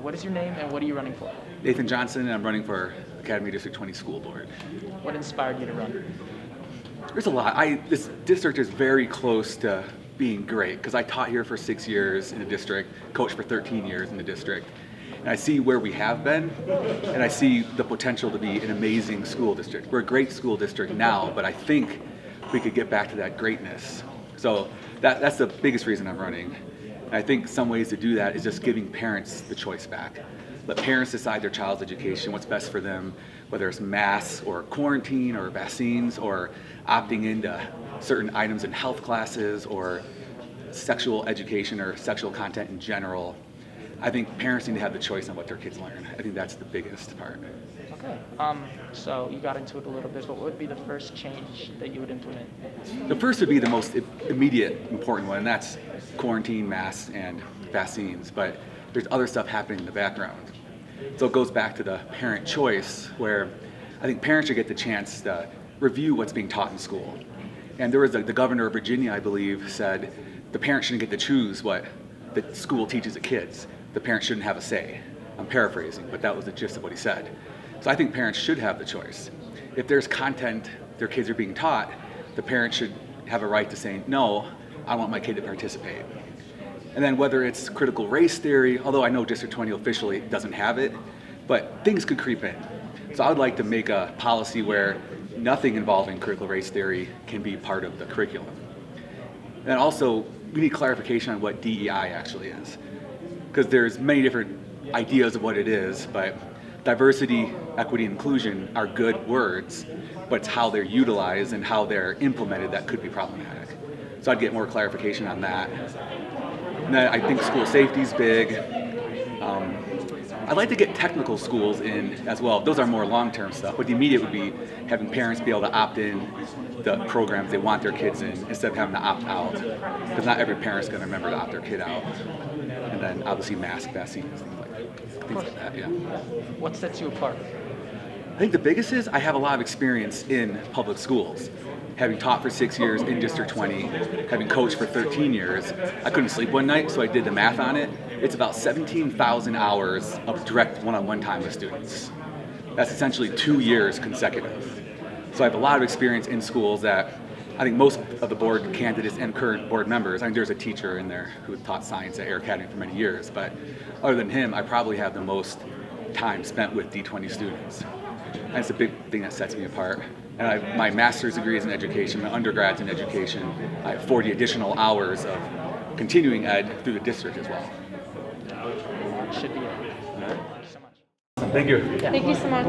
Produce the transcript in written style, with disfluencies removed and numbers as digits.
What is your name and what are you running for? Nathan Johnson, and I'm running for Academy District 20 School Board. What inspired you to run? There's a lot. This district is very close to being great because I taught here for 6 years in the district, coached for 13 years in the district, and I see where we have been, and I see the potential to be an amazing school district. We're a great school district now, but I think we could get back to that greatness. So that's the biggest reason I'm running. And I think some ways to do that is just giving parents the choice back. Let parents decide their child's education, what's best for them, whether it's masks or quarantine or vaccines or opting into certain items in health classes or sexual education or sexual content in general. I think parents need to have the choice on what their kids learn. I think that's the biggest part. Okay. So you got into it a little bit, but what would be the first change that you would implement? The first would be the most immediate important one, and that's quarantine, masks, and vaccines. But there's other stuff happening in the background. So it goes back to the parent choice, where I think parents should get the chance to review what's being taught in school. And there was the governor of Virginia, I believe, said the parents shouldn't get to choose what the school teaches the kids. The parents shouldn't have a say. I'm paraphrasing, but that was the gist of what he said. So I think parents should have the choice. If there's content their kids are being taught, the parents should have a right to say, no, I want my kid to participate. And then whether it's critical race theory, although I know District 20 officially doesn't have it, but things could creep in. So I would like to make a policy where nothing involving critical race theory can be part of the curriculum. And also, we need clarification on what DEI actually is. Because there's many different ideas of what it is, but diversity, equity, inclusion are good words, but it's how they're utilized and how they're implemented that could be problematic. So I'd get more clarification on that. And then I think school safety is big. I'd like to get technical schools in as well. Those are more long-term stuff, but the immediate would be having parents be able to opt in the programs they want their kids in instead of having to opt out, because not every parent's going to remember to opt their kid out. And then obviously mask, vaccines, things like that, yeah. What sets you apart? I think the biggest is I have a lot of experience in public schools. Having taught for 6 years in District 20, having coached for 13 years, I couldn't sleep one night, so I did the math on it. It's about 17,000 hours of direct one-on-one time with students. That's essentially 2 years consecutive. So I have a lot of experience in schools that I think most of the board candidates and current board members, I think there's a teacher in there who taught science at Air Academy for many years, but other than him, I probably have the most time spent with D20 students. And it's a big thing that sets me apart. And I have my master's degree is in education, my undergrad's in education. I have 40 additional hours of continuing ed through the district as well. Should be it. Thank you so much. Thank you. Thank you so much.